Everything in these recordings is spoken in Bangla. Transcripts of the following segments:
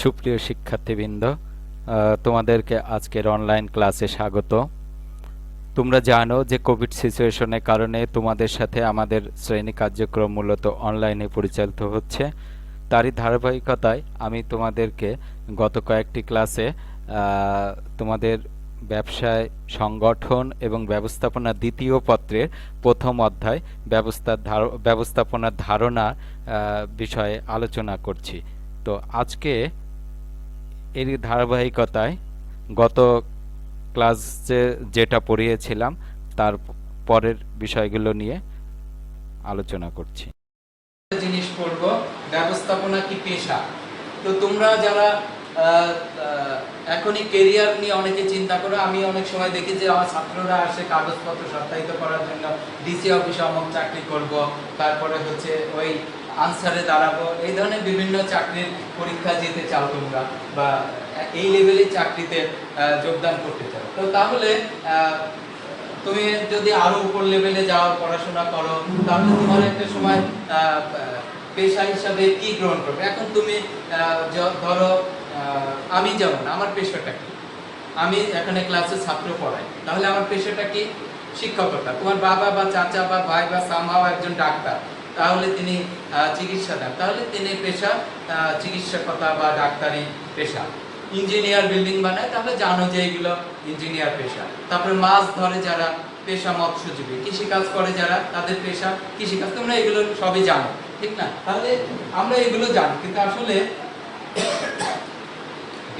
সুপ্রিয় শিক্ষার্থীবৃন্দ, তোমাদেরকে আজকের অনলাইন ক্লাসে স্বাগত। তোমরা জানো যে কোভিড সিচুয়েশনের কারণে তোমাদের সাথে আমাদের শ্রেণী কার্যক্রম মূলত অনলাইনে পরিচালিত হচ্ছে। তারই ধারাবাহিকতায় আমি তোমাদেরকে গত কয়েকটি ক্লাসে তোমাদের ব্যবসায় সংগঠন এবং ব্যবস্থাপনা দ্বিতীয় পত্রের প্রথম অধ্যায় ব্যবস্থাপনার ধারণা বিষয়ে আলোচনা করছি। তো আজকে এরই ধারাবাহিকতায় গত ক্লাসে যেটা পড়িয়েছিলাম তার পরের বিষয়গুলো নিয়ে আলোচনা করছি। জিনিস পড়ব, ব্যবস্থাপনা কি পেশা। তো তোমরা যারা এখনই কেরিয়ার নিয়ে অনেকে চিন্তা করো, আমি অনেক সময় দেখি যে আমার ছাত্ররা আসে কাগজপত্র সত্যায়িত করার জন্য, ডিসি অফিসে অমুক চাকরি করব, তারপরে হচ্ছে ওই আনসারে দাঁড়াবো, এই ধরনের বিভিন্ন চাকরির পরীক্ষা দিতে চাও তোমরা, বা এই লেভেলের চাকরিতে যোগদান করতে চাও। তো তাহলে তুমি যদি আরো উপর লেভেলে যাও, পড়াশোনা করো, তাহলে তোমার একটা সময় পেশা হিসাবে কি গ্রহণ করবে। এখন তুমি ধরো আমি যেমন, আমার পেশাটা কি, আমি এখানে ক্লাসে ছাত্র পড়াই, তাহলে আমার পেশাটা কি শিক্ষকতা। তোমার বাবা বা চাচা বা ভাই বা সামহাও একজন ডাক্তার, তাহলে তিনি চিকিৎসাদার, তাহলে তিনি পেশা চিকিৎসকতা বা ডাক্তারি পেশা। ইঞ্জিনিয়ার বিল্ডিং বানায়, তাহলে জানো যে এগুলো ইঞ্জিনিয়ার পেশা। তারপরে মাছ ধরে যারা, পেশা মৎস্যজীবী। কৃষিকাজ করে যারা, তাদের পেশা কৃষিকাজ। তোমরা এগুলো সবই জানো, ঠিক না? তাহলে আমরা এগুলো জানি, কিন্তু আসলে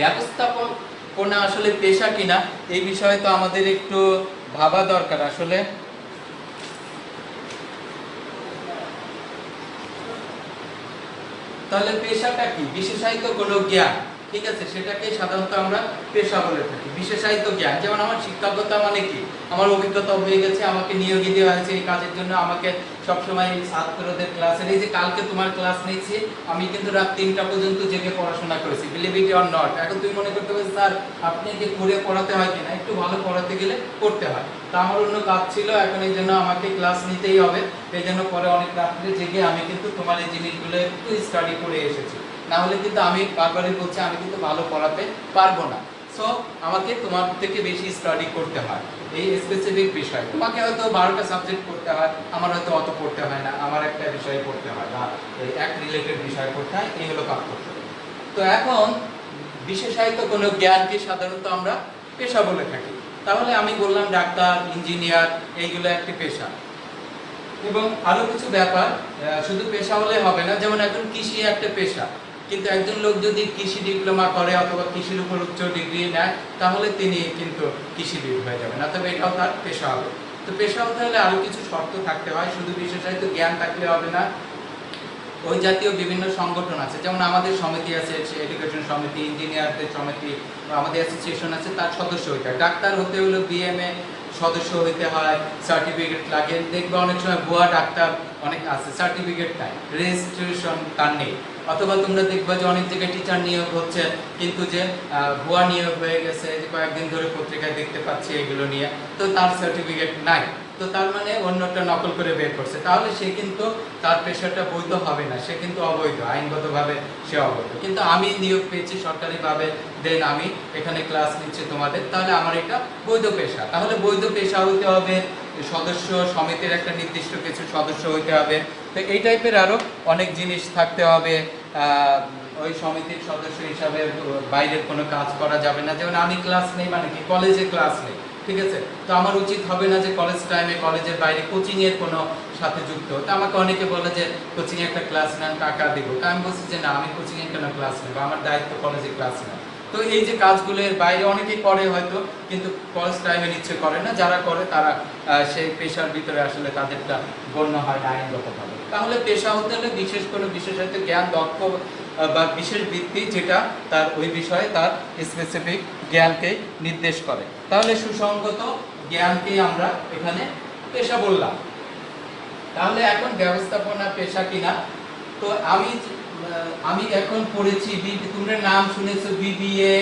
ব্যবস্থাপনা আসলে পেশা কিনা এই বিষয়ে তো আমাদের একটু ভাবা দরকার। আসলে তাহলে পেশাটা কি? বিশেষায়িত কোনো জ্ঞান, ঠিক আছে, সেটাকে সাধারণত আমরা পেশা বলে থাকি। বিশেষায়িত জ্ঞান, যেমন আমার শিক্ষকতা মানে কি, আমার অভিজ্ঞতা হয়ে গেছে, আমাকে নিয়োগই দেওয়া হয়েছে এই কাজের জন্য, আমাকে সবসময় ছাত্রদের ক্লাসের, এই যে কালকে তোমার ক্লাস নিয়েছি, আমি কিন্তু রাত 3টা পর্যন্ত জেগে পড়াশোনা করেছি, বিলিভ ইট অর নট। এখন তুমি মনে করতে পারো স্যার আপনি কি করে পড়াতে হয় কিনা, একটু ভালো পড়াতে গেলে করতে হয়। তা আমার অন্য কাজ ছিল, এখন এই জন্য আমাকে ক্লাস নিতেই হবে। এই জন্য পরে অনেক রাত্রে জেগে আমি কিন্তু তোমার এই জিনিসগুলো একটু স্টাডি করে এসেছি, না হলে কিন্তু আমি বারবারই বলছি আমি কিন্তু ভালো পড়াতে পারবো না। সো আমাকে তোমার থেকে বেশি স্টাডি করতে হয় এই স্পেসিফিক বিষয়। তোমাকে হয়তো 12টা সাবজেক্ট পড়তে হয়, আমার হয়তো অত পড়তে হয় না, আমার একটা বিষয় পড়তে হয় বা এক রিলেটেড বিষয় পড়তে হয়, এই হলো পার্থক্য। তো এখন বিশেষায়িত কোনো জ্ঞানকে সাধারণত আমরা পেশা বলে থাকি। তাহলে আমি বললাম ডাক্তার, ইঞ্জিনিয়ার, এইগুলো একটি পেশা। এবং আরো কিছু ব্যাপার, শুধু পেশা হলে হবে না। যেমন এখন কৃষি একটা পেশা, কিন্তু একজন লোক যদি কৃষি ডিপ্লোমা করে অথবা কৃষির উপর উচ্চ ডিগ্রি নেয়, তাহলে তিনি কিন্তু কৃষিবিদ হয়ে যাবেন, অথবা এটাও তার পেশা হবে। তো পেশা হতে হলে আরো কিছু শর্ত থাকতে হয়, শুধু বিশেষায়িত জ্ঞান থাকলে হবে না। ওই জাতীয় বিভিন্ন সংগঠন আছে, যেমন আমাদের সমিতি আছে, এডুকেশন সমিতি, ইঞ্জিনিয়ারদের সমিতি, আমাদের অ্যাসোসিয়েশন আছে, তার সদস্য হইতে হয়। ডাক্তার হতে হলে বিএমএ সদস্য হইতে হয়, সার্টিফিকেট লাগে। দেখবে অনেক সময় ভুয়া ডাক্তার অনেক আছে, সার্টিফিকেট নাই, রেজিস্ট্রেশন তার নেই। অথবা তোমরা দেখবা যে অনেক জায়গায় টিচার নিয়োগ হচ্ছে, কিন্তু যে ভুয়া নিয়োগ হয়ে গেছে, যে কয়েকদিন ধরে পত্রিকায় দেখতে পাচ্ছি এগুলো নিয়ে, তো তার সার্টিফিকেট নাই। তো তার মানে অন্যটা নকল করে বের করছে, তাহলে সে কিন্তু তার পেশাটা বৈধ হবে না, সে কিন্তু অবৈধ, আইনগতভাবে সে অবৈধ। কিন্তু আমি নিয়োগ পেয়েছি সরকারিভাবে, দেন আমি এখানে ক্লাস নিচ্ছি তোমাদের, তাহলে আমার এটা বৈধ পেশা। তাহলে বৈধ পেশা হইতে হবে, সদস্য সমিতির একটা নির্দিষ্ট কিছু সদস্য হইতে হবে। তো এই টাইপের আরো অনেক জিনিস থাকতে হবে। ওই সমিতির সদস্য হিসাবে বাইরের কোনো কাজ করা যাবে না। যেমন আমি ক্লাস নেই মানে কি, কলেজে ক্লাস নেই, ঠিক আছে, তো আমার উচিত হবে না যে কলেজ টাইমে কলেজের বাইরে কোচিং এর কোনো সাথে যুক্ত। তো আমাকে অনেকে বলে যে কোচিং এ একটা ক্লাস নেন, টাকা দিব। তো আমি বলছি যে না, আমি কোচিং এর কোনো ক্লাস নেব, আমার দায়িত্ব কলেজে ক্লাস নেওয়া। তো এই যে কাজগুলোর বাইরে অনেকেই করে হয়তো, কিন্তু কলেজ টাইমে নিচ্ছে করে না। যারা করে তারা সেই পেশার ভিতরে আসলে তাদেরটা গণ্য হয় না আইনগতভাবে। তাহলে পেশা হতে হলে বিশেষ কোনো বিশেষায়িত জ্ঞান, দক্ষ বা বিশেষ বৃত্তি, যেটা তার ওই বিষয়ে তার স্পেসিফিক জ্ঞানকে নির্দেশ করে। তাহলে সুসংগত জ্ঞানকে আমরা এখানে পেশা বললাম। তাহলে এখন ব্যবস্থাপনা পেশা কিনা, তো আমি এখন পড়েছি, তোমরা নাম শুনেছো বিবিএ,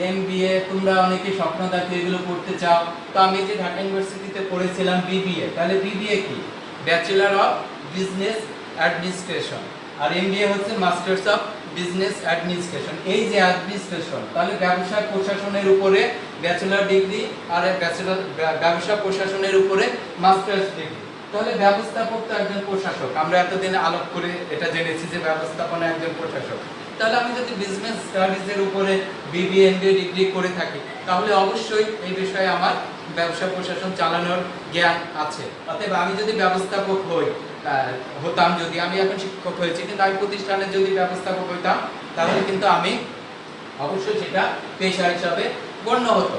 এমবিএ, তোমরা অনেকে স্বপ্ন দেখো এগুলো পড়তে চাও। তো আমি যে ঢাকা ইউনিভার্সিটিতে পড়েছিলাম বিবিএ, তাহলে বিবিএ কি? ব্যাচেলর অফ বিজনেস অ্যাডমিনিস্ট্রেশন, আর এমবিএ হচ্ছে মাস্টার্স অফ বিজনেস অ্যাডমিনিস্ট্রেশন। এই যে অ্যাডমিনিস্ট্রেশন, তাহলে ব্যবসা প্রশাসনের উপরে ব্যাচেলর ডিগ্রি, আর ব্যবসা প্রশাসনের উপরে মাস্টার্স ডিগ্রি। তাহলে ব্যবস্থাপক তো একজন প্রশাসক, আমরা এতদিন আলাপ করে এটা জেনেছি যে ব্যবস্থাপনা একজন প্রশাসক। তাহলে আমি যদি বিজনেস স্টাডিজের উপরে বিবিএ এমবিএ ডিগ্রি করে থাকি, তাহলে অবশ্যই এই বিষয়ে আমার ব্যবসা প্রশাসন চালানোর জ্ঞান আছে। অতএব আমি যদি ব্যবস্থাপক হতাম, যদি আমি এখন শিক্ষক হয়েছি কিন্তু আমি প্রতিষ্ঠানের যদি ব্যবস্থাপক হইতাম, তাহলে কিন্তু আমি অবশ্যই সেটা পেশা হিসাবে গণ্য হতো,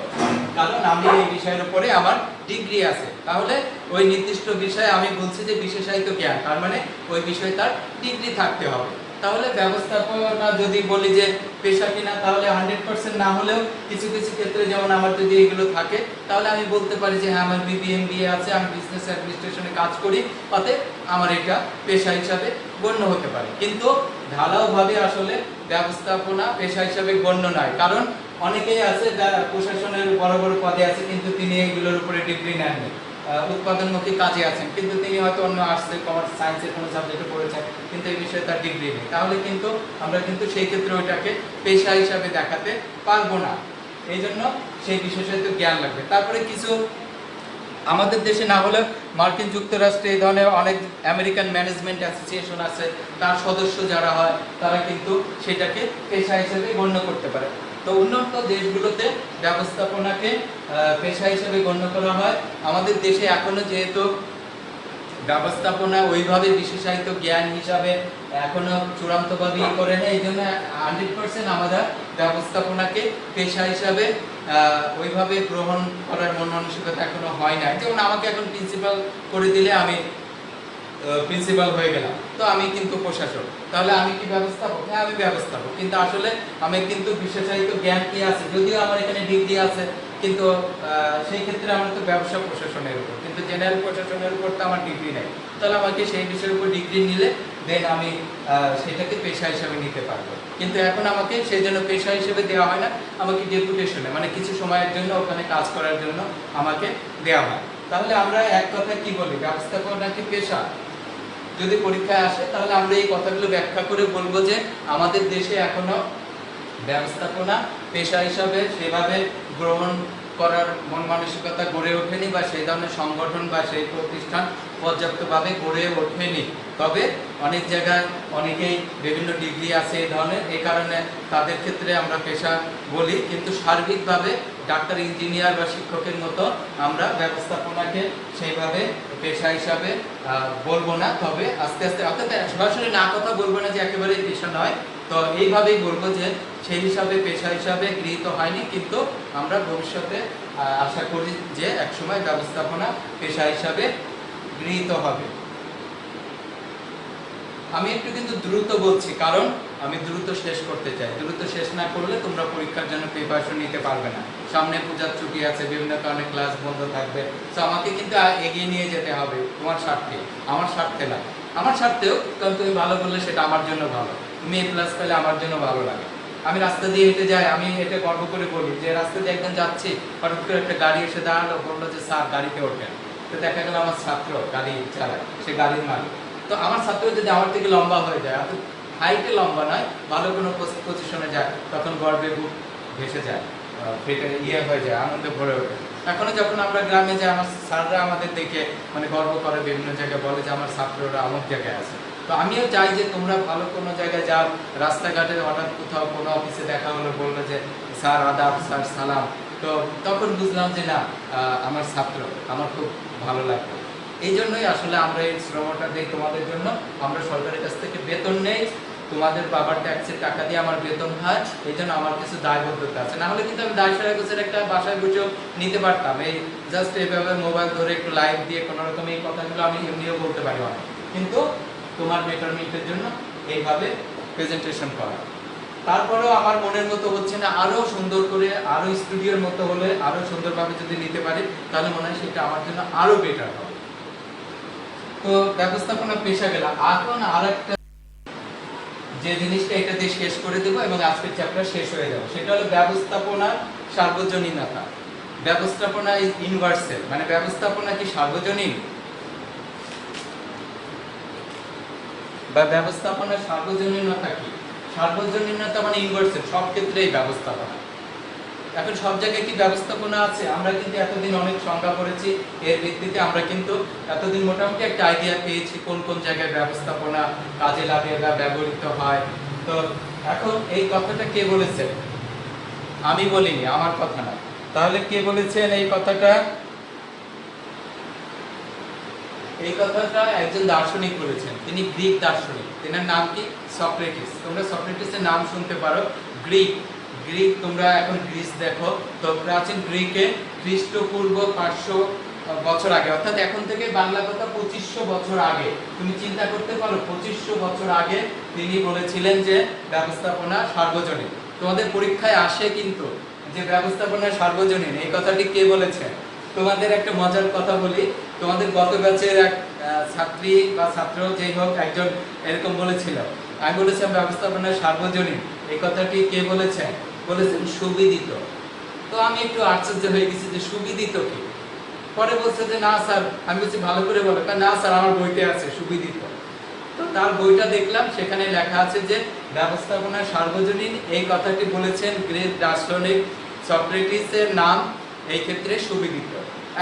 কারণ আমি এই বিষয়ের উপরে আমার ডিগ্রি আছে। তাহলে ওই নির্দিষ্ট বিষয়ে আমি বলছি যে বিশেষায়িত জ্ঞান, তার মানে ওই বিষয়ে তার ডিগ্রি থাকতে হবে। তাহলে ব্যবস্থাপনা যদি বলি যে পেশা কিনা, তাহলে 100% না হলেও কিছু কিছু ক্ষেত্রে যেমন আমার যদি এগুলো থাকে, তাহলে আমি বলতে পারি যে হ্যাঁ আমার বিবিএ এমবিএ আছে, আমি বিজনেস অ্যাডমিনিস্ট্রেশনে কাজ করি, অতএব আমার এটা পেশা হিসাবে গণ্য হতে পারে। কিন্তু ঢালাওভাবে আসলে ব্যবস্থাপনা পেশা হিসাবে গণ্য নয়, কারণ অনেকেই আছে যারা প্রশাসনের বড় বড় পদে আছে কিন্তু তিনি এগুলোর উপরে ডিগ্রি নেননি, উৎপাদনমুখী কাজে আছেন কিন্তু তিনি হয়তো অন্য আর্টসের কমার্স সায়েন্সের কোনো সাবজেক্টে পড়েছেন কিন্তু এই বিষয়ে তার ডিগ্রি নেই। তাহলে কিন্তু আমরা কিন্তু সেই ক্ষেত্রে ওইটাকে পেশা হিসাবে দেখাতে পারবো না, এই জন্য সেই বিশেষায়িত জ্ঞান লাগবে। তারপরে কিছু আমাদের দেশে না হলে মার্কিন যুক্তরাষ্ট্রে এই ধরনের অনেক আমেরিকান ম্যানেজমেন্ট অ্যাসোসিয়েশন আছে, তার সদস্য যারা হয় তারা কিন্তু সেটাকে পেশা হিসেবে গণ্য করতে পারে। তো উন্নত দেশগুলোতে ব্যবস্থাপনাকে পেশা হিসেবে গণ্য করা হয়। আমাদের দেশে এখনো যেহেতু ব্যবস্থাপনা ওইভাবে বিশেষায়িত জ্ঞান হিসাবে এখনো চূড়ান্তভাবে করে নেয়, এই জন্য 100% আমরা ব্যবস্থাপনাকে পেশা হিসাবে ওইভাবে গ্রহণ করার মন মানসিকতা এখনো হয় না। যেমন আমাকে এখন প্রিন্সিপাল করে দিলে আমি প্রিন্সিপাল হয়ে গেলাম, তো আমি কিন্তু প্রশাসক, তাহলে আমি কি ব্যবস্থাপক? হ্যাঁ আমি ব্যবস্থাপক, কিন্তু আসলে আমি কিন্তু বিশেষায়িত জ্ঞান কি আছে, যদিও আমার এখানে ডিগ্রি আছে কিন্তু সেই ক্ষেত্রে আমার তো ব্যবসা প্রশাসনের উপর, কিন্তু জেনারেল প্রশাসনের উপর তো আমার ডিগ্রি নেই। তাহলে আমাকে সেই বিষয়ের উপর ডিগ্রি নিলে দেন আমি সেটাকে পেশা হিসাবে নিতে পারবো। কিন্তু এখন আমাকে সেই জন্য পেশা হিসেবে দেওয়া হয় না, আমাকে ডেপুটেশনে মানে কিছু সময়ের জন্য ওখানে কাজ করার জন্য আমাকে দেওয়া হয়। তাহলে আমরা এক কথা কি বলি, ব্যবস্থাপনা কি পেশা? যদি পরীক্ষায় আসে তাহলে আমরা এই কথাগুলো ব্যাখ্যা করে বলবো যে আমাদের দেশে এখনো ব্যবস্থাপনা পেশা হিসাবে সেভাবে গ্রহণ করার মন মানসিকতা গড়ে ওঠেনি, বা সেই ধরনের সংগঠন বা সেই প্রতিষ্ঠান পর্যাপ্তভাবে গড়ে ওঠেনি। তবে অনেক জায়গায় অনেকেই বিভিন্ন ডিগ্রি আছে এই ধরনের, এই কারণে তাদের ক্ষেত্রে আমরা পেশা বলি, কিন্তু সার্বিকভাবে ডাক্তার ইঞ্জিনিয়ার বা শিক্ষকের মতো আমরা ব্যবস্থাপনাকে সেইভাবে পেশা হিসাবে বলবো না। তবে আস্তে আস্তে অর্থাৎ সরাসরি না কথা বলবো না যে একেবারেই পেশা নয়, তো এইভাবেই বলবো যে সেই হিসাবে পেশা হিসাবে গৃহীত হয়নি, কিন্তু আমরা ভবিষ্যতে আশা করি যে একসময় ব্যবস্থাপনা পেশা হিসাবে গৃহীত হবে। আমি একটু কিন্তু দ্রুত বলছি, কারণ আমি দ্রুত শেষ করতে চাই। দ্রুত শেষ না করলে তোমরা পরীক্ষার জন্য প্রিপারেশন নিতে পারবে না। সামনে পূজার ছুটি আছে, বিভিন্ন কারণে ক্লাস বন্ধ থাকবে, তো আমাকে কিন্তু এগিয়ে নিয়ে যেতে হবে তোমার স্বার্থে, আমার স্বার্থে না। আমার স্বার্থেও, কারণ তুমি ভালো করলে সেটা আমার জন্য ভালো, তুমি A+ পেলে আমার জন্য ভালো লাগে। আমি রাস্তা দিয়ে হেঁটে যাই, আমি এটা গর্ব করে বলি যে রাস্তা দিয়ে একদম যাচ্ছি, হঠাৎ করে একটা গাড়ি এসে দাঁড়ালো, বললো যে স্যার গাড়িতে ওঠেন। তো দেখা গেল আমার ছাত্র গাড়ি চালায়, সে গাড়ির মালিক। তো আমার ছাত্র যদি আমার থেকে লম্বা হয়ে যায়, অর্থাৎ হাইটে লম্বা নয়, ভালো কোনো পজিশনে যায়, তখন গর্বে বুক ভেসে যায়, হয়ে যায়, আনন্দে ভরে ওঠে। এখনো যখন আমরা গ্রামে যাই, আমার স্যাররা আমাদের দেখে মানে গর্ব করে, বিভিন্ন জায়গায় বলে যে আমার ছাত্ররা অমুক জায়গায় আছে। তো আমিও চাই যে তোমরা ভালো কোনো জায়গায় যাও, রাস্তাঘাটে হঠাৎ কোথাও কোনো অফিসে দেখা হলো, বললো যে স্যার আদাব, স্যার সালাম, তো তখন বুঝলাম যে না আমার ছাত্র, আমার খুব ভালো লাগবে। এই জন্যই আসলে আমরা এই শ্রমটা দিই তোমাদের জন্য। আমরা সরকারের কাছ থেকে বেতন নেই, তোমাদের বাবার ট্যাক্সের টাকা দিয়ে আমার বেতন হয়, এই জন্য আমার কিছু দায়বদ্ধতা আছে। না হলে কিন্তু আমি 250 একটা বাসায় বসেও নিতে পারতাম, এই জাস্ট এইভাবে মোবাইল ধরে একটু লাইভ দিয়ে কোনো রকম এই কথাগুলো আমি এমনিও বলতে পারি অনেক, কিন্তু তোমার বেটারমেন্টের জন্য এইভাবে প্রেজেন্টেশন করা। তারপরেও আমার মনের মতো হচ্ছে না, আরও সুন্দর করে, আরও স্টুডিওর মতো হলে, আরও সুন্দরভাবে যদি নিতে পারি, তাহলে মনে হয় সেটা আমার জন্য আরও বেটার হবে। তো ব্যবস্থাপনা পেশা গেল। এখন আরেকটা যে জিনিসটা এটা দিয়ে শেষ করে দেবো এবং আজকের চ্যাপ্টার শেষ হয়ে যাবে, সেটা হলো ব্যবস্থাপনার সার্বজনীনতা। ব্যবস্থাপনা ইজ ইউনিভার্সাল, মানে ব্যবস্থাপনা কি সার্বজনীন? বা ব্যবস্থাপনার সার্বজনীনতা কি? সার্বজনীনতা মানে ইউনিভার্সাল, সব ক্ষেত্রেই ব্যবস্থাপনা। এখন সব জায়গায় কি ব্যবস্থাপনা আছে? আমরা কিন্তু এতদিন অনেক সংজ্ঞা করেছি, এর ভিত্তিতে আমরা কিন্তু এতদিন মোটামুটি একটা আইডিয়া পেয়েছি কোন কোন জায়গায় ব্যবস্থাপনা কাজে লাগে বা ব্যবহৃত হয়। তো এখন এই কথাটা কে বলেছেন? আমি বলিনি, আমার কথা না। তাহলে কে বলেছেন এই কথাটা? এই কথাটা একজন দার্শনিক বলেছেন, তিনি গ্রিক দার্শনিক। তিনার নাম কি? সক্রেটিস। তোমরা সক্রেটিসের নাম শুনতে পারো। গ্রিক গ্রিক তোমরা এখন গ্রিস দেখো, তো প্রাচীন গ্রিকে খ্রিস্টপূর্ব 500 বছর আগে, অর্থাৎ এখন থেকে বাংলা কথা 2500 বছর আগে, তুমি চিন্তা করতে পারো 2500 বছর আগে তিনি বলেছিলেন যে ব্যবস্থাপনা সার্বজনীন। তোমাদের পরীক্ষায় আসে কিন্তু যে ব্যবস্থাপনা সার্বজনীন, এই কথাটি কে বলেছে? তোমাদের একটা মজার কথা বলি, তোমাদের গত ব্যাচের এক ছাত্রী বা ছাত্র যেই হোক একজন এরকম বলেছিল, আমি বলেছিলাম ব্যবস্থাপনা সার্বজনীন, এই কথাটি কে বলেছেন? বলেছেন সুবিদিত। তো আমি একটু আশ্চর্য হয়ে গেছি যে সুবিদিত কি। পরে বলছে যে না স্যার, আমি বলছি ভালো করে বলো, না স্যার আমার বইতে আছে সুবিদিত। তো তার বইটা দেখলাম, সেখানে লেখা আছে যে ব্যবস্থাপনা সার্বজনীন, এই কথাটি বলেছেন গ্রিক দার্শনিক সক্রেটিসের নাম এই ক্ষেত্রে সুবিদিত।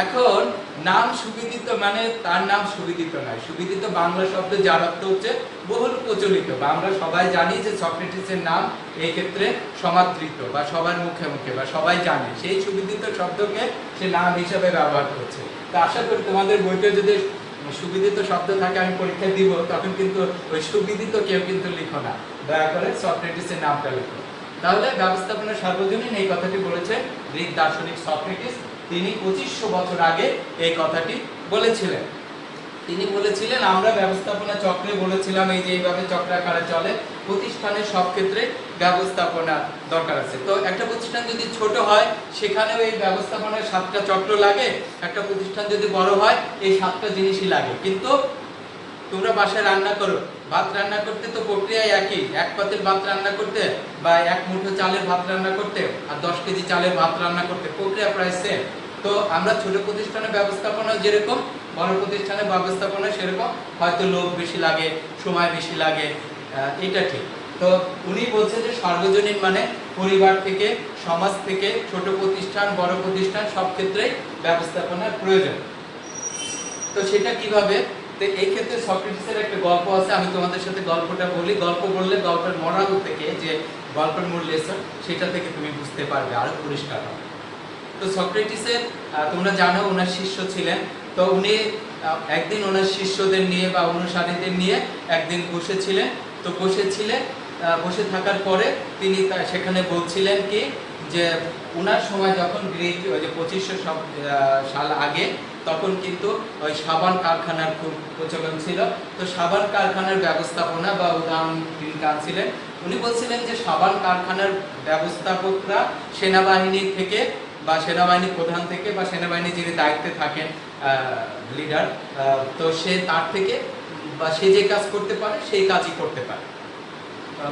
এখন নাম সুবিদিত মানে তার নাম সুবিদিত নয়। সুবিদিত বাংলা শব্দ যার অর্থ হচ্ছে বহুল প্রচলিত, বা আমরা সবাই জানি যে সক্রেটিসের নাম এই ক্ষেত্রে সমাদৃত বা সবার মুখে মুখে বা সবাই জানে, সেই সুবিদিত শব্দকে সে নাম হিসাবে ব্যবহার করছে। তো আশা করি তোমাদের বইতে যদি সুবিদিত শব্দ থাকে, আমি পরীক্ষায় দিব, তখন কিন্তু ওই সুবিদিত কেউ কিন্তু লিখো না, দয়া করে সক্রেটিসের নামটা লিখো। তাহলে ব্যবস্থাপনা সার্বজনীন এই কথাটি বলেছে গ্রিক দার্শনিক সক্রেটিস। তিনি 2500 বছর আগে এই কথাটি বলেছিলেন। তিনি বলেছিলেন আমরা ব্যবস্থাপনা চক্রে বলেছিলাম এই যে এইভাবে চক্রাকারে চলে, প্রতিষ্ঠানের সব ক্ষেত্রে ব্যবস্থাপনা দরকার আছে। তো একটা প্রতিষ্ঠান যদি ছোট হয় সেখানেও এই ব্যবস্থাপনার 7টা চক্র লাগে, একটা প্রতিষ্ঠান যদি বড় হয় এই 7টা জিনিসই লাগে। কিন্তু তোমরা বাসায় রান্না করো, ভাত রান্না করতে তো প্রক্রিয়া একই, এক পাতিল ভাত রান্না করতে বা এক মুঠো চালের ভাত রান্না করতে আর 10 কেজি চালের ভাত রান্না করতে প্রক্রিয়া প্রায় সেম। তো আমরা ছোট প্রতিষ্ঠানের ব্যবস্থাপনা যেরকম, বড় প্রতিষ্ঠানের ব্যবস্থাপনা সেরকম, হয়তো লোক বেশি লাগে, সময় বেশি লাগে, এটা ঠিক। তো উনি বলছে যে সার্বজনীন মানে পরিবার থেকে, সমাজ থেকে, ছোট প্রতিষ্ঠান বড় প্রতিষ্ঠান সব ক্ষেত্রেই ব্যবস্থাপনার প্রয়োজন। তো সেটা কিভাবে? তো এই ক্ষেত্রে সক্রেটিসের একটা গল্প আছে, আমি তোমাদের সাথে গল্পটা বলি। গল্প বললে গল্পের মোরাল থেকে, যে গল্পের মূল লেসন, সেটা থেকে তুমি বুঝতে পারবে, আরো পরিষ্কার হবে। তো সক্রেটিসের তোমরা জানো ওনার শিষ্য ছিলেন। তো উনি একদিন ওনার শিষ্যদের নিয়ে বা অনুসারীদের নিয়ে একদিন বসেছিলেন। তো বসে থাকার পরে তিনি সেখানে বলছিলেন কি যে ওনার সময় যখন গ্রিক ওই যে 2500 সাল আগে, তখন কিন্তু ওই সাবান কারখানার খুব প্রচলন ছিল। তো সাবান কারখানার ব্যবস্থাপনা বা উদাহরণ তিনি টানছিলেন। উনি বলছিলেন যে সাবান কারখানার ব্যবস্থাপকরা সেনাবাহিনী থেকে বা সেনাবাহিনী প্রধান থেকে বা সেনাবাহিনী যিনি দায়িত্বে থাকেন লিডার, তো সে তার থেকে বা সে যে কাজ করতে পারে সেই কাজই করতে পারে।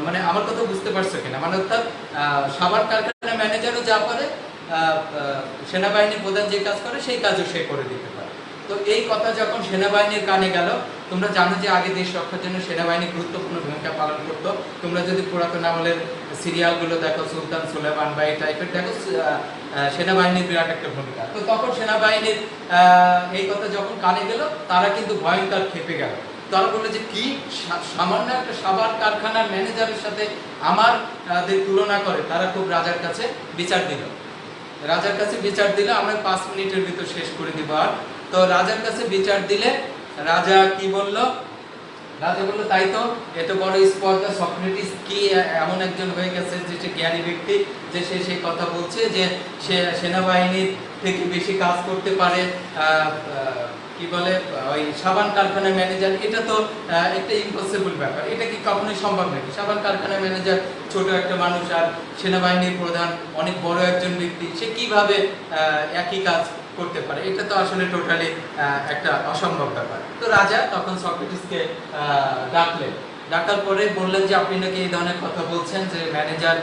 মানে আমার কথা বুঝতে পারছো কিনা? মানে অর্থাৎ সাবান কারখানার ম্যানেজারও যা পারে, সেনাবাহিনী প্রধান যে কাজ করে সেই কাজও সে করে দিতে পারে। তো এই কথা যখন সেনাবাহিনীর কানে গেল, তোমরা জানো যে আগে দেশ রক্ষার জন্য সেনাবাহিনী গুরুত্বপূর্ণ ভূমিকা পালন করত। তোমরা যদি পুরাতন আমলের সিরিয়ালগুলো দেখো, সুলতান সুলেমান বা এই টাইপের দেখো, সেনাবাহিনীর বিরাট একটা ভূমিকা। তো তখন সেনাবাহিনীর এই কথা যখন কানে গেল, তারা কিন্তু ভয়ঙ্কর ক্ষেপে গেল। তারা বললো যে কি সামান্য একটা সাবান কারখানার ম্যানেজারের সাথে আমাদের তুলনা করে। তারা খুব রাজার কাছে বিচার দিল। আমরা 5 মিনিটের ভিতর শেষ করে দিব। আর তো রাজার কাছে বিচার দিলে রাজা কি বলল? রাজা বলল তাই তো, এত বড় স্পর্ধা, সক্রেটিস কি এমন একজন হয়ে গেছে যে সে জ্ঞানী ব্যক্তি, যে সে সেই কথা বলছে যে সে সেনাবাহিনীর থেকে বেশি কাজ করতে পারে, কি বলে ওই সাবান কারখানার ম্যানেজার। এটা তো একটা ইম্পসিবল ব্যাপার, এটা কি কখনোই সম্ভব নাকি? সাবান কারখানার ম্যানেজার ছোট একটা মানুষ, আর সেনাবাহিনীর প্রধান অনেক বড় একজন ব্যক্তি, সে কিভাবে একই কাজ করতে পারে? এটা তো আসলে টোটালি একটা অসম্ভব ব্যাপার। তো রাজা তখন সক্রেটিসকে ডাকার পরে বললেন যে আপনি নাকি এই ধরনের কথা বলছেন যে ম্যানেজার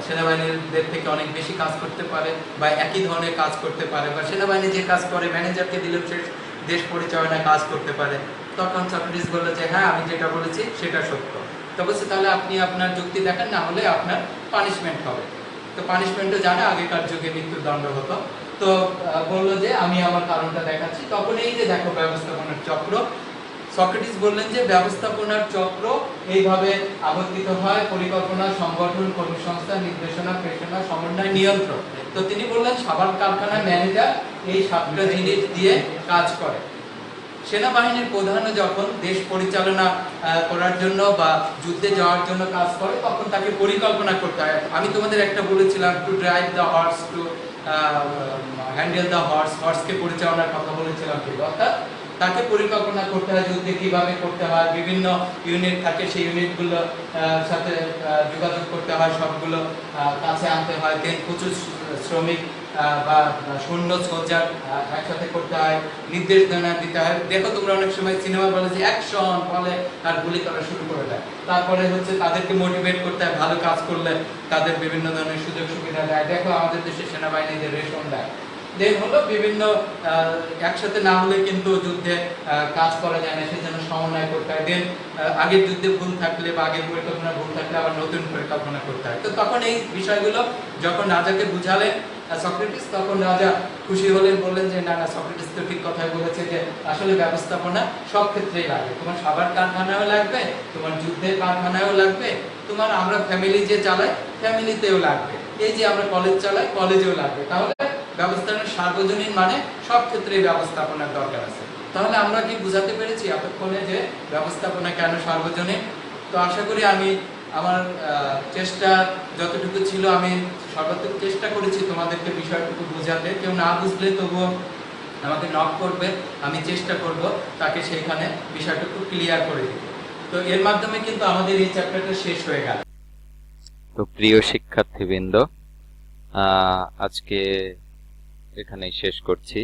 সেনাবাহিনীদের থেকে অনেক বেশি কাজ করতে পারে বা একই ধরনের কাজ করতে পারে, বা সেনাবাহিনী যে কাজ করে ম্যানেজারকে দিলেও সে দেশ পরিচালনায় কাজ করতে পারে। তো তখন সক্রেটিস বলল যে হ্যাঁ আমি যেটা বলেছি সেটা সত্য। তো বলছে তাহলে আপনি আপনার যুক্তি দেখান, না হলে আপনার পানিশমেন্ট হবে। তো পানিশমেন্টও জানে, আগেকার যুগে মৃত্যুদণ্ড হতো। তো বললো যে আমি আমার কারণটা দেখাচ্ছি। তখন এই যে দেখো ব্যবস্থাপনার চক্র, সক্রেটিস বললেন যে ব্যবস্থাপনার চক্র এইভাবে আবর্তিত হয়: পরিকল্পনা, সংগঠন, কর্মসংস্থান, নির্দেশনা, প্রেরণা, সমন্বয়, নিয়ন্ত্রণ। তো তিনি বললেন সাবান কারখানার ম্যানেজার এই 7টা জিনিস দিয়ে কাজ করে। সেনাবাহিনীর প্রধানও যখন দেশ পরিচালনা করার জন্য বা যুদ্ধে যাওয়ার জন্য কাজ করে, তখন তাকে পরিকল্পনা করতে হয়। আমি তোমাদের একটা বলেছিলাম, to drive the horse, to handle the horse, হর্সকে পরিচালনার কথা বলেছিলাম। কিন্তু অর্থাৎ তাকে পরিকল্পনা করতে হয় যুদ্ধে কিভাবে করতে হয়, বিভিন্ন ইউনিট থাকে, সেই ইউনিটগুলো সাথে যোগাযোগ করতে হয়, সবগুলো কাছে আনতে হয়। দেন প্রচুর শ্রমিক বা সৈন্য সোলজার একসাথে করতে হয়, নির্দেশনা দিতে হয়। দেখো তোমরা অনেক সময় সিনেমা বলে যে অ্যাকশন বলে আর গুলি করা শুরু করে দেয়। তারপরে হচ্ছে তাদেরকে মোটিভেট করতে হয়, ভালো কাজ করলে তাদের বিভিন্ন ধরনের সুযোগ সুবিধা দেয়। দেখো আমাদের দেশের সেনাবাহিনীদের রেশন দেয়। দেন হলো বিভিন্ন একসাথে না হলে কিন্তু যুদ্ধে কাজ করা যায় না, সেজন্য সমন্বয় করতে হয়। দেন আগের যুদ্ধে ভুল থাকলে বা আগের পরিকল্পনা ভুল থাকলে আবার নতুন পরিকল্পনা করতে হয়। তো তখন এই বিষয়গুলো যখন রাজাকে বুঝালেন সক্রেটিস, তখন রাজা খুশি হলেন, বললেন যে না না, সক্রেটিস তো ঠিক কথাই বলেছে যে আসলে ব্যবস্থাপনা সব ক্ষেত্রেই লাগবে। তোমার সাবান কারখানায়ও লাগবে, তোমার যুদ্ধের কারখানায়ও লাগবে, তোমার আমরা ফ্যামিলি যে চালাই ফ্যামিলিতেও লাগবে, এই যে আমরা কলেজ চালাই কলেজেও লাগবে। তাহলে ব্যবস্থাপনার সার্বজনীন মানে সব ক্ষেত্রেই ব্যবস্থাপনার দরকার আছে। তাহলে আমরা কি বুঝাতে পেরেছি এতক্ষণে যে ব্যবস্থাপনা কেন সার্বজনীন? তো আশা করি আমি আমার চেষ্টা যতটুকু ছিল আমি সর্বাত্মক চেষ্টা করেছি তোমাদেরকে বিষয়টুকু বোঝাতে। কেউ না বুঝলে তবুও আমাকে নক করবে, আমি চেষ্টা করব তাকে সেইখানে বিষয়টুকু ক্লিয়ার করে দিতে। তো এর মাধ্যমে কিন্তু আমাদের এই চ্যাপ্টারটা শেষ হয়ে গেল। তো প্রিয় শিক্ষার্থীবৃন্দ, আজকে এখানেই শেষ করছি।